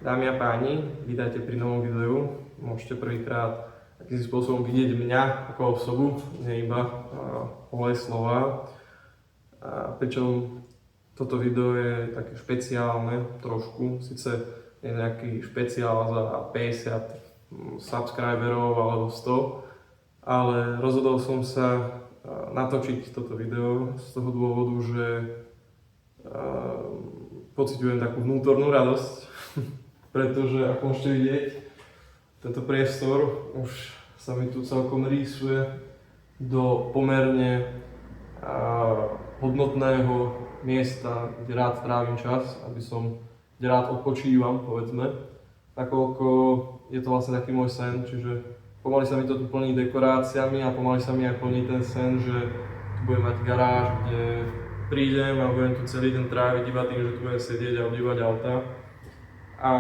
Dámy a páni, vítajte pri novom videu. Môžete prvýkrát akýmsi spôsobom vidieť mňa ako osobu, nie iba moje slova. Pričom toto video je také špeciálne trošku, síce je nejaký špeciál za 50 subscriberov alebo 100, ale rozhodol som sa natočiť toto video z toho dôvodu, že pociťujem takú vnútornú radosť, pretože ako môžete vidieť, tento priestor už sa mi tu celkom rýsuje do pomerne hodnotného miesta, kde rád trávim čas, kde rád odpočívam, povedzme. Nakoľko je to vlastne taký môj sen, čiže pomaly sa mi to tu plní dekoráciami a pomaly sa mi aj plní ten sen, že tu budem mať garáž, kde prídem a budem tu celý deň tráviť iba tým, že tu budem sedieť a obdívať auta. A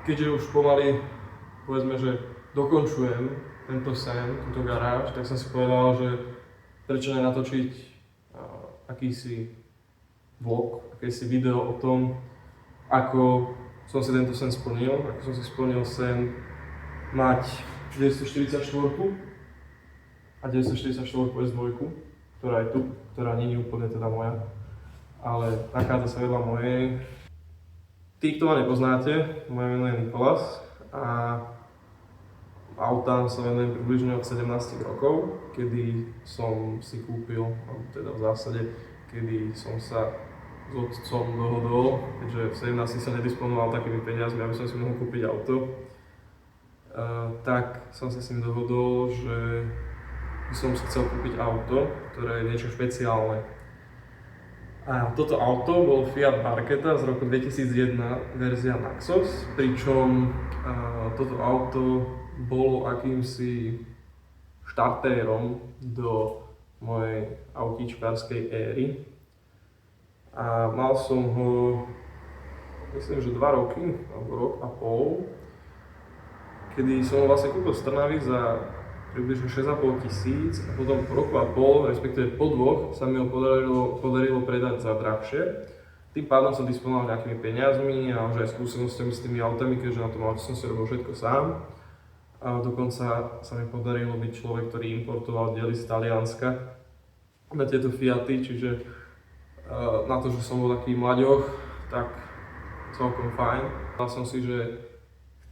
keďže už pomaly, povedzme, že dokončujem tento sen, túto garáž, tak som si povedal, že prečo nenatočiť akýsi vlog, akési video o tom, ako som si tento sen splnil, ako som si splnil sen mať 944 a 944 S2, ktorá je tu, ktorá nie je úplne teda moja, ale nachádza sa vedľa mojej. Tí, kto ma nepoznáte, moje meno je Nikolas a autám sa venujem približne od 17 rokov, kedy som si kúpil, teda v zásade, kedy som sa s otcom dohodol, keďže v 17 som nedisponoval takými peniazmi, aby som si mohol kúpiť auto, tak som sa s ním dohodol, že by som si chcel kúpiť auto, ktoré je niečo špeciálne. A toto auto bol Fiat Barchetta z roku 2001, verzia Naxos, pričom toto auto bolo akýmsi štartérom do mojej autíčkárskej éry. A mal som ho, myslím, že 2 roky, alebo rok a pol, kedy som ho vlastne kúpil z Trnavy za približne 6,5 tisíc a potom po roku a pol, respektíve po 2, sa mi ho podarilo predať za drahšie. Tým pádom som disponoval nejakými peniazmi a už aj skúsenostiami s tými autami, keďže na tom aute som si robil všetko sám. A dokonca sa mi podarilo byť človek, ktorý importoval diely z Talianska na tieto Fiaty, čiže na to, že som bol taký mlaďoch, tak celkom fajn. Povedal som si, že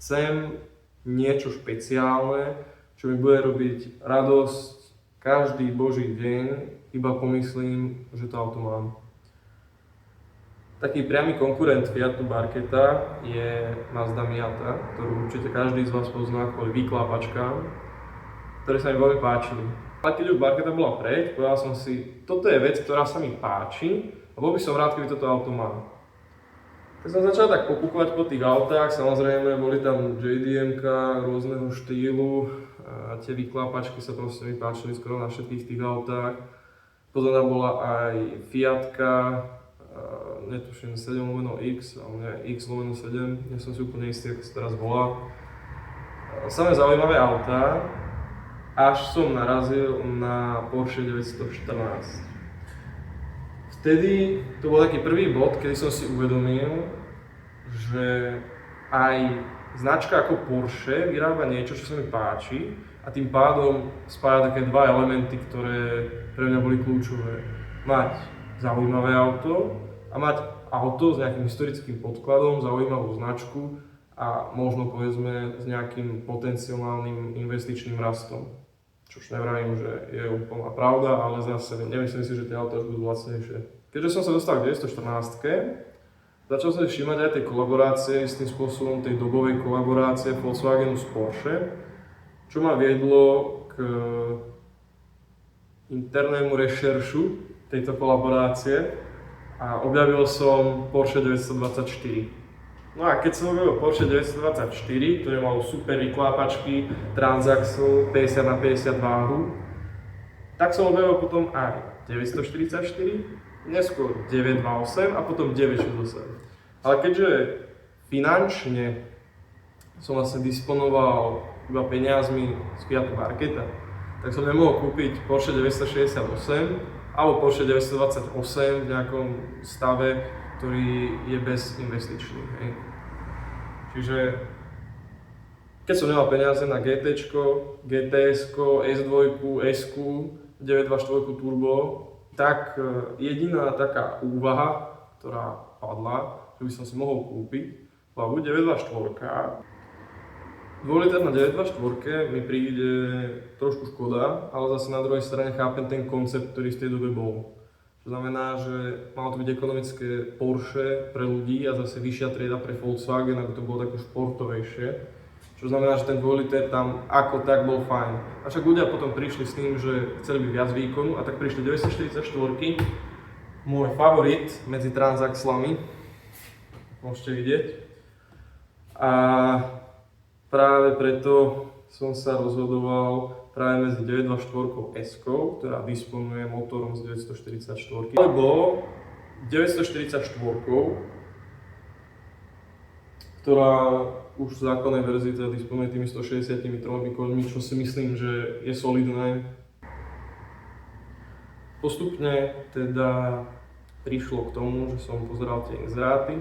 chcem niečo špeciálne, čo mi bude robiť radosť každý boží deň, iba pomyslím, že to auto mám. Taký priamy konkurent Fiatu Barchetta je Mazda Miata, ktorú určite každý z vás pozná kvôli výklapačkám, ktoré sa mi veľmi páčili. Ale keď už Barchetta bola preč, povedal som si, toto je vec, ktorá sa mi páči a bol by som rád, keby toto auto mal. Tak som začal tak pokúkovať po tých autách, samozrejme boli tam JDM-ka rôzneho štýlu a tie vyklápačky sa proste mi páčili skoro na všetkých tých autách. Potom tam bola aj Fiatka, netuším 7/X, alebo X/7, nie som si úplne istý, ako sa teraz volá. Samé zaujímavé autá, až som narazil na Porsche 914. Vtedy to bol taký prvý bod, kedy som si uvedomil, že aj značka ako Porsche vyrába niečo, čo sa mi páči a tým pádom spája také dva elementy, ktoré pre mňa boli kľúčové. Mať zaujímavé auto a mať auto s nejakým historickým podkladom, zaujímavú značku a možno povedzme s nejakým potenciálnym investičným rastom. Čož nevravím, že je úplná pravda, ale zase nemyslím si, že tie auta už budú lacnejšie. Keďže som sa dostal k 914, začal som si všímať aj tej kolaborácie, istým spôsobom tej dobovej kolaborácie Volkswagenu s Porsche, čo ma viedlo k internému rešeršu tejto kolaborácie a objavil som Porsche 924. No a keď som objavil Porsche 924, ktoré malo super vyklápačky, transaxle, 50/50 váhu, tak som objavil potom aj 944, neskôr 928 a potom 968. Ale keďže finančne som vlastne disponoval iba peniazmi z Fiatu Barchetta, tak som nemohol kúpiť Porsche 968 alebo Porsche 928 v nejakom stave, ktorý je bezinvestičný. Hej. Čiže keď som nemal peniaze na GTčko, GTSko, S2, S-ku, 924 turbo, tak jediná taká úvaha, ktorá padla, že by som si mohol kúpiť, bola buď 924. 2 liter na 924 mi príde trošku škoda, ale zase na druhej strane chápem ten koncept, ktorý v tej dobe bol. To znamená, že malo to byť ekonomické Porsche pre ľudí a zase vyššia trieda pre Volkswagen, aby to bolo také športovejšie. Čo znamená, že ten 2 liter tam ako tak bol fajn. Avšak ľudia potom prišli s tým, že chceli by viac výkonu a tak prišli 944, môj favorit medzi transaxlami, môžete vidieť. A práve preto som sa rozhodoval práve medzi 924 S-kou, ktorá disponuje motorom z 944, alebo 944, ktorá už v zákonnej verzii teda disponuje tými 163 koňmi, čo si myslím, že je solidné. Postupne teda prišlo k tomu, že som pozeral tie inzeráty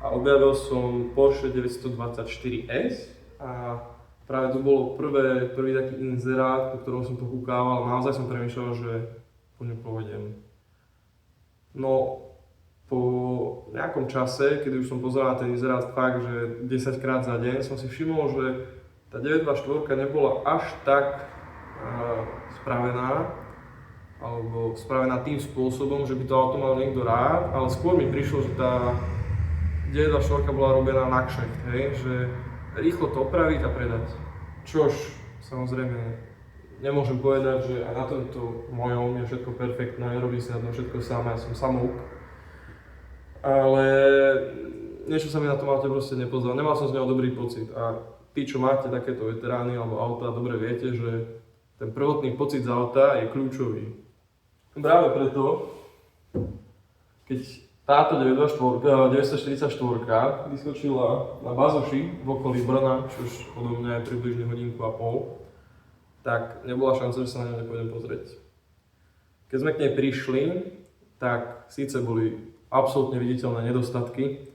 a objavil som Porsche 924S a práve to bolo prvý taký inzerát, po ktorom som pokúkával a naozaj som premýšľal, že po ňu pôjdem. No, po nejakom čase, keď už som pozeral na ten inzerát fakt, že 10 krát za deň, som si všimol, že tá 924 nebola až tak spravená, alebo spravená tým spôsobom, že by to auto mal niekto rád, ale skôr mi prišlo, že tá 924 bola robená na kšeft, hej, že rýchlo to opraviť a predať. Čož samozrejme nemôžem povedať, že aj na tomto mojom je všetko perfektné, robí si na tom všetko sám, ja som samouk. Ale niečo sa mi na tom aute proste nepozdalo, nemal som z neho dobrý pocit a tí, čo máte takéto veterány alebo auta, dobre viete, že ten prvotný pocit z auta je kľúčový. Práve preto, keď táto 944 vyskočila na Bazoši v okolí Brna, čo už odo mňa je približne hodinku a pol, tak nebola šanca, že sa na ňu nepôjdem pozrieť. Keď sme k nej prišli, tak síce boli absolútne viditeľné nedostatky.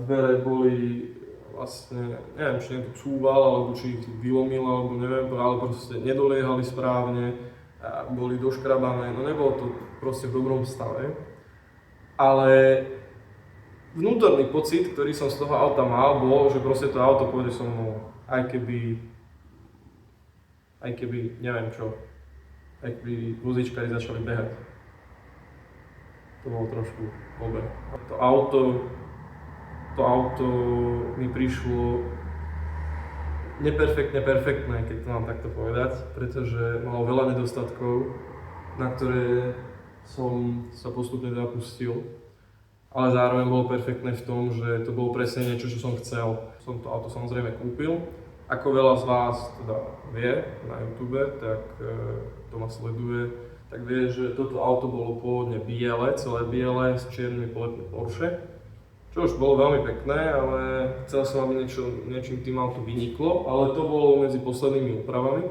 Dvere boli vlastne, neviem, či niekto cúval, alebo či ich vylomil, alebo neviem, ale proste nedoliehali správne, boli doškrabané, no nebolo to proste v dobrom stave. Ale vnútorný pocit, ktorý som z toho auta mal, bol, že proste to auto pôjde so mnou, aj keby, neviem čo, aj keby vozíčkari začali behať. To bolo trošku blbé. To auto mi prišlo perfektné, keď to mám takto povedať, pretože malo veľa nedostatkov, na ktoré som sa postupne zapustil. Ale zároveň bolo perfektné v tom, že to bolo presne niečo, čo som chcel. Som to auto samozrejme kúpil. Ako veľa z vás teda vie na YouTube, tak to ma sleduje, tak vie, že toto auto bolo pôvodne biele, celé biele s čiernymi poletmi Porsche. Čo už bolo veľmi pekné, ale chcel som, aby niečím tým auto vyniklo, ale to bolo medzi poslednými úpravami.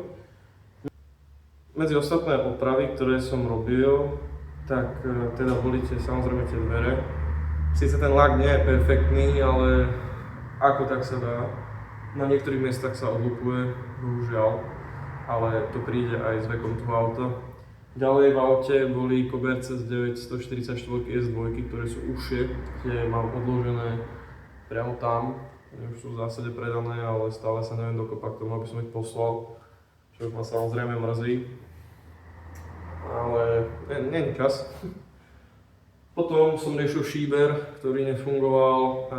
Medzi ostatné opravy, ktoré som robil, tak teda boli samozrejme tie dvere. Sice ten lak nie je perfektný, ale ako tak sa dá. Na niektorých miestach sa odlupuje, bohužiaľ, ale to príde aj s vekom toho auta. Ďalej v aute boli koberce z 944 S2, ktoré sú užšie, tie mám odložené priamo tam. Už sú v zásade predané, ale stále sa neviem dokopať k tomu, aby som ich poslal, čo ma samozrejme mrzí. Ale nie je čas. Potom som riešil šíber, ktorý nefungoval,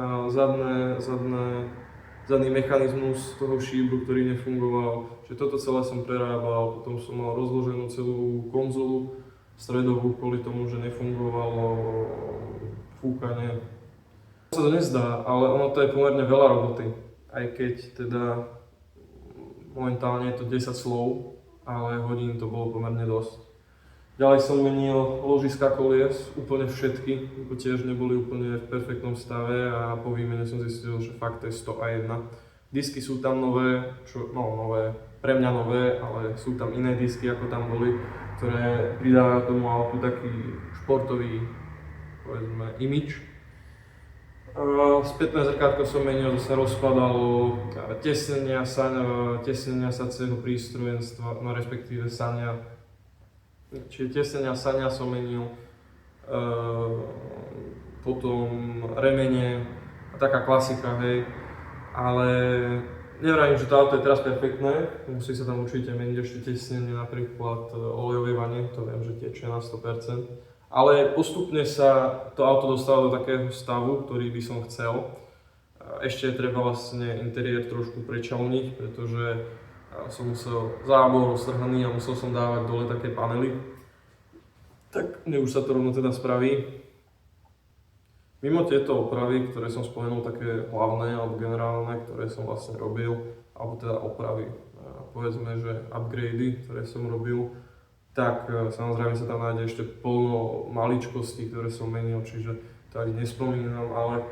zadný mechanizmus toho šíbru, ktorý nefungoval. Čiže toto celé som prerábal, potom som mal rozloženú celú konzolu stredovú kvôli tomu, že nefungovalo fúkanie. To sa to nezdá, ale ono to je pomerne veľa roboty. Aj keď teda momentálne je to 10 slov, ale hodín to bolo pomerne dosť. Ďalej som menil ložiska kolies, úplne všetky, tiež neboli úplne v perfektnom stave a po výmene som zistil, že fakt to je 101. Disky sú tam nové, nové, pre mňa nové, ale sú tam iné disky ako tam boli, ktoré pridávajú tomu autu taký športový, povedzme, imidž. Spätné zrkátko som menil, to sa rozpadalo, tesnenia sacieho prístrojenstva, no respektíve sania. Čiže tesnenia sania som menil, potom remene, taká klasika, hej. Ale nevravím, že to auto je teraz perfektné, musí sa tam určite meniť ešte tesnenie, napríklad olejové vanie, to viem, že tečie na 100%. Ale postupne sa to auto dostalo do takého stavu, ktorý by som chcel. Ešte treba vlastne interiér trošku prečalniť, pretože som musel zábor strhaný a musel som dávať dole také panely. Tak už sa to rovno teda spraví. Mimo tieto opravy, ktoré som spomenul, také hlavné alebo generálne, ktoré som vlastne robil, alebo teda opravy, povedzme, že upgrady, ktoré som robil, tak samozrejme sa tam nájde ešte plno maličkostí, ktoré som menil, čiže to ani nespomínam, ale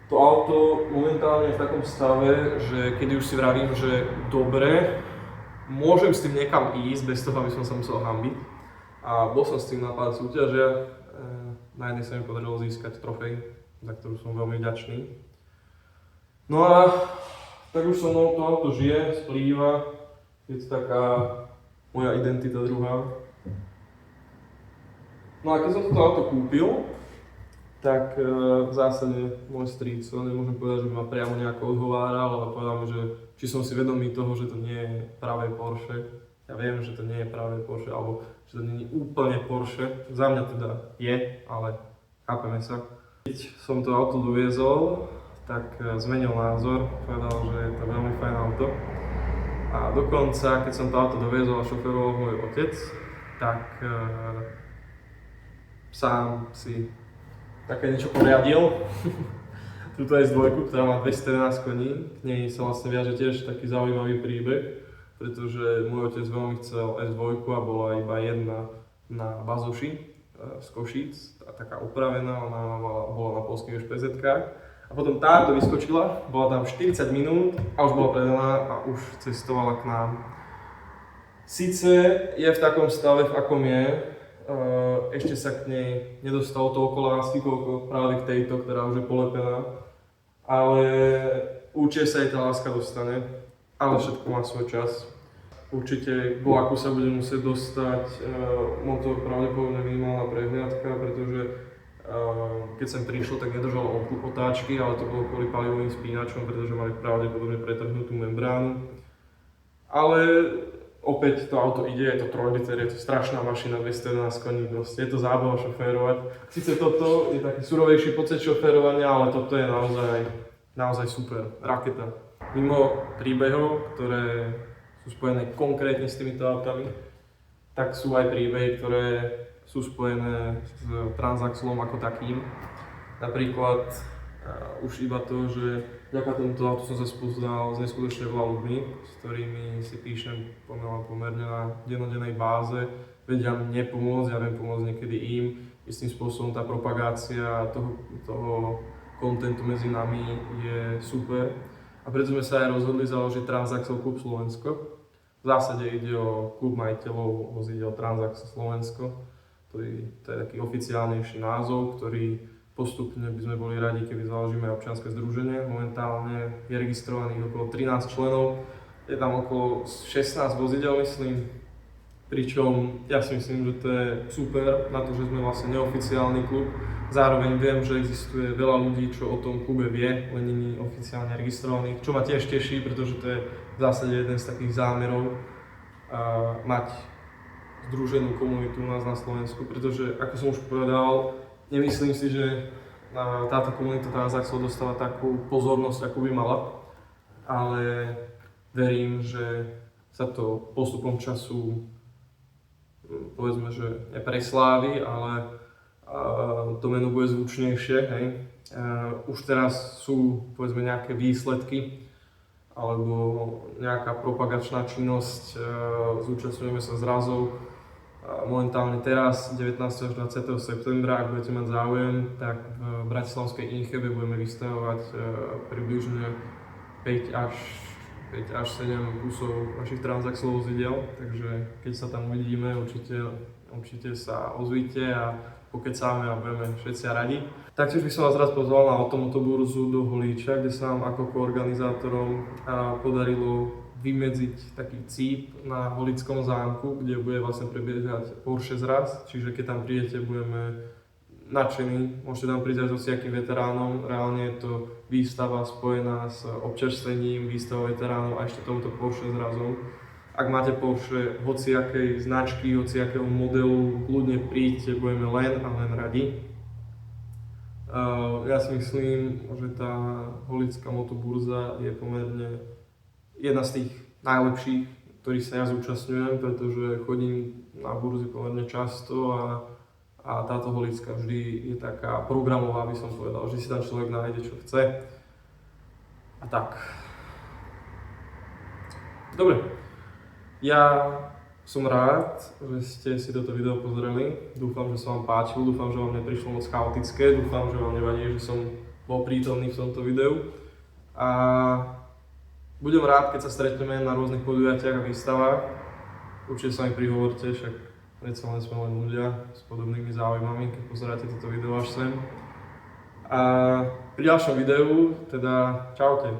to auto momentálne je v takom stave, že kedy už si vravím, že dobre, môžem s tým niekam ísť, bez toho, aby som sa musel hanbiť. A bol som s tým na pár súťažiach, na jednej sa mi podarilo získať trofej, za ktorú som veľmi vďačný. No a tak už so mnou to auto žije, splýva, je to taká moja identita druhá. No a keď som toto auto kúpil, tak v zásade môj strýco, nemôžem povedať, že by ma priamo nejako odhováral, ale povedal mi, že či som si vedomý toho, že to nie je práve Porsche. Ja viem, že to nie je práve Porsche, alebo že to nie je úplne Porsche. Za mňa teda je, ale chápeme sa. Keď som to auto doviezol, tak zmenil názor, povedal, že je to veľmi fajn auto. A dokonca, keď som to auto doviezol a šoferoval môj otec, tak sám si také niečo poriadil. Tuto je S2, ktorá má 211 koní, k nej sa vlastne viaže tiež taký zaujímavý príbeh, pretože môj otec veľmi chcel S2 a bola iba jedna na Bazoši z Košíc, taká upravená, ona bola na polských špezetkách. A potom táto vyskočila, bola tam 40 minút a už bola predaná a už cestovala k nám. Sice je v takom stave, v akom je, ešte sa k nej nedostalo toľko lásky, koľko práve k tejto, ktorá už je polepená. Ale určite sa jej tá láska dostane, ale všetko má svoj čas. Určite k vlaku sa bude musieť dostať motor pravdepodobne minimálna prehliadka, pretože keď sem prišlo, tak nedržalo otáčky, ale to bolo kvôli palivovým spínačom, pretože mali pravdepodobne pretrhnutú membránu. Ale opäť to auto ide, je to 3 liter, je to strašná mašina, 211 koní, proste je to zábava šoférovať. Sice toto je taký surovejší pocit šoférovania, ale toto je naozaj super, raketa. Mimo príbehov, ktoré sú spojené konkrétne s týmito autami, tak sú aj príbehy, ktoré sú spojené s transaxlom ako takým. Napríklad už iba to, že vďaka tomuto autu som sa spoznal s neskutočne veľa ľuďmi, s ktorými si píšem pomerne na dennodennej báze. Vedia mne pomôcť, ja viem pomôcť niekedy im. Istým spôsobom tá propagácia toho kontentu medzi nami je super. A preto sme sa aj rozhodli založiť Transaxle Klub Slovensko. V zásade ide o klub majiteľov vozidiel Transaxle Slovensko. To je taký oficiálnejší názov, ktorý postupne by sme boli radi, keby založíme občianske združenie. Momentálne je registrovaných okolo 13 členov, je tam okolo 16 vozidel, myslím. Pričom ja si myslím, že to je super na to, že sme vlastne neoficiálny klub. Zároveň viem, že existuje veľa ľudí, čo o tom klube vie, len nie oficiálne registrovaných, čo ma tiež teší, pretože to je v zásade jeden z takých zámerov mať združenú komunitu u nás na Slovensku, pretože ako som už povedal, nemyslím si, že táto komunita Transaxle dostáva takú pozornosť, akú by mala, ale verím, že sa to postupom času povedzme, že nepreslávi, ale to meno bude zvučnejšie, hej. Už teraz sú povedzme nejaké výsledky alebo nejaká propagačná činnosť, zúčastňujeme sa zrazov. Momentálne teraz, 19. až 20. septembra, ak budete mať záujem, tak v bratislavskej Inchebe budeme vystavovať približne 5 až 7 kusov našich Transaxle vozidel, takže keď sa tam uvidíme, určite sa ozvíte a pokecáme a budeme všetci radi. Taktiež by som vás raz pozval na automotoburzu do Holíča, kde sa nám ako koorganizátorom podarilo vymedziť taký cíp na Holickom zámku, kde bude vlastne prebiehať Porsche zraz, čiže keď tam prídete, budeme nadšení, môžete tam prísť so hociakým veteránom, reálne je to výstava spojená s občerstvením, výstava veteránov a ešte tomuto Porsche zrazom. Ak máte Porsche hociakej značky, hociakého modelu, kľudne príďte, budeme len a len radi. Ja si myslím, že tá Holická motoburza je pomerne jedna z tých najlepších, ktorých sa ja zúčastňujem, pretože chodím na burzy pomerne často a táto Holická vždy je taká programová, by som povedal, že si tam človek nájde, čo chce. A tak. Dobre. Ja som rád, že ste si toto video pozreli. Dúfam, že sa vám páčilo, dúfam, že vám neprišlo moc chaotické, dúfam, že vám nevadí, že som bol prítomný v tomto videu. A budem rád, keď sa stretneme na rôznych podujatiach a výstavách. Určite sa mi prihovorte, však predsa len sme len ľudia s podobnými záujmami, keď pozeráte toto video až sem. A pri ďalšom videu, teda čaute.